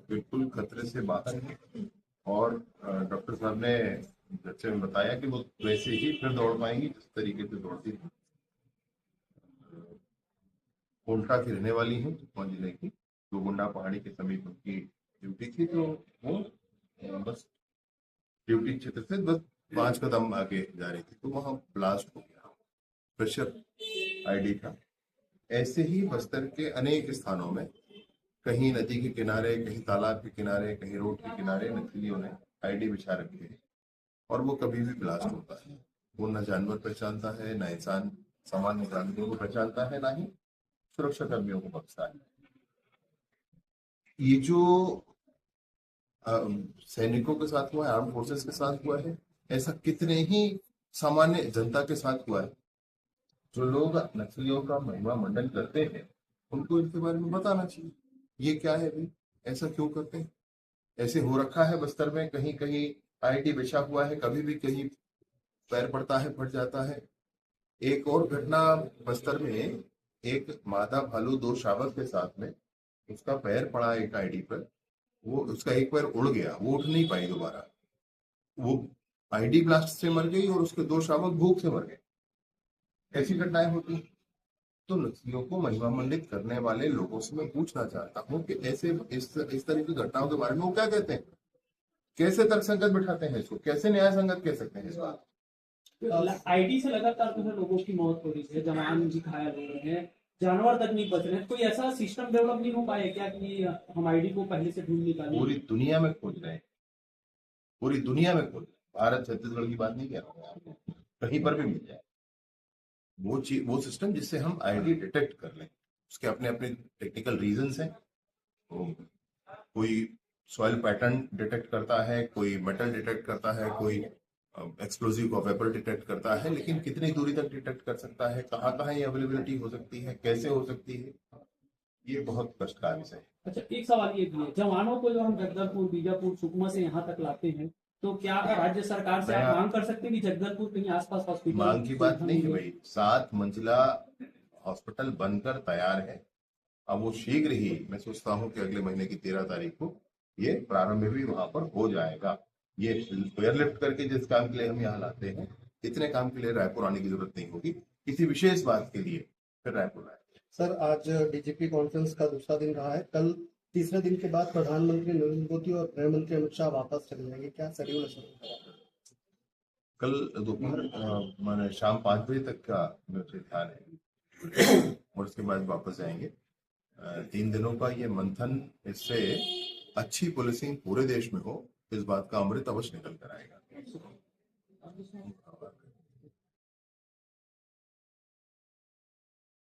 बिल्कुल खतरे से बाहर है। और डॉक्टर साहब ने जैसे बताया कि वो वैसे ही फिर दौड़ पाएंगी जिस तरीके से दौड़ती थी। कोलका की रहने वाली हैं, सुकमा जिले की। गोगुंडा पहाड़ी के समीप उनकी ड्यूटी थी, तो वो बस ड्यूटी क्षेत्र से बस 5 कदम आगे जा रही थी, तो वहां ब्लास्ट हो गया। प्रेशर आईडी था। ऐसे ही बस्तर के अनेक स्थानों में, कहीं नदी के किनारे, कहीं तालाब के किनारे, कहीं रोड के किनारे नक्सलियों ने आईडी बिछा रखी है। और वो कभी भी ब्लास्ट होता है। वो न जानवर पहचानता है, न इंसान सामान्य नागरिकों को पहचानता है, ना ही सुरक्षा कर्मियों को बख्शता है। ये जो सैनिकों के साथ हुआ है, आर्म फोर्सेस के साथ हुआ है, ऐसा कितने ही सामान्य जनता के साथ हुआ है। जो लोग नक्सलियों का महिमा मंडन करते हैं, उनको इनके बारे में बताना चाहिए। ये क्या है भाई, ऐसा क्यों करते हैं? ऐसे हो रखा है बस्तर में, कहीं कहीं आईडी बिछा हुआ है, कभी भी कहीं पैर पड़ता है, फट जाता है। एक और घटना बस्तर में, एक मादा भालू 2 शावक के साथ में, उसका पैर पड़ा एक आईडी पर, वो उसका एक पैर उड़ गया, वो उठ नहीं पाई दोबारा। वो आईडी ब्लास्ट से मर गई और उसके 2 शावक भूख से मर गए। ऐसी घटनाएं होती हैं। तो नक्सलियों को महिमा मंडित करने वाले लोगों से मैं पूछना चाहता हूँ कि ऐसे इस तरह की घटनाओं के बारे में वो क्या कहते हैं, कैसे तर्कसंगत बिठाते हैं इसको, कैसे न्याय संगत कह सकते हैं इस बात। आईडी से लगातार जो है लोगों की मौत हो रही है, जवान भी घायल हो रहे हैं, जानवर तक नहीं बच रहे हैं। कोई ऐसा सिस्टम डेवलप नहीं हो पाया क्या कि हम आईडी को पहले से ढूंढ निकालें? पूरी दुनिया में खोज रहे हैं, पूरी दुनिया में खोज रहे हैं। भारत छत्तीसगढ़ की बात नहीं कह रहा हूँ, कहीं पर भी मिल जाए वो चीज, वो सिस्टम जिससे हम आईडी डिटेक्ट कर लें। उसके अपने अपने टेक्निकल रीजंस हैं। तो कोई सॉइल पैटर्न डिटेक्ट करता है, कोई मेटल डिटेक्ट करता है, कोई एक्सप्लोजिव का वेपर डिटेक्ट करता है, लेकिन कितनी दूरी तक डिटेक्ट कर सकता है, कहाँ कहाँ ये अवेलेबिलिटी हो सकती है, कैसे हो सकती है, ये बहुत कष्ट का विषय है। अच्छा, एक सवाल ये भी है, जवानों को जो हम जगदलपुर, बीजापुर, सुकमा से यहाँ तक लाते हैं, तो क्या राज्य सरकार से आप मांग कर सकते हैं कि जगदलपुर कहीं आसपास हॉस्पिटल? मांग की बात नहीं है भाई, 7 मंजिला हॉस्पिटल बनकर तैयार है। अब वो शीघ्र ही, मैं सोचता हूँ कि अगले महीने की 13 तारीख को ये प्रारंभ भी वहां पर हो जाएगा। ये एयरलिफ्ट करके जिस काम के लिए हम यहाँ लाते हैं, इतने काम के लिए रायपुर आने की जरूरत नहीं होगी। किसी विशेष बात के लिए फिर रायपुर आए। सर, आज डीजीपी कॉन्फ्रेंस का दूसरा दिन रहा है। कल तीसरे दिन के बाद प्रधानमंत्री नरेंद्र मोदी और गृह मंत्री अमित शाह वापस चले जाएंगे, क्या शेड्यूल है सर? कल दोपहर मैंने शाम 5 बजे तक का मुझे ध्यान है, और उसके बाद वापस जाएंगे। 3 दिनों का ये मंथन, इससे अच्छी पुलिसिंग पूरे देश में हो, इस बात का अमृत अवश्य निकल कर आएगा।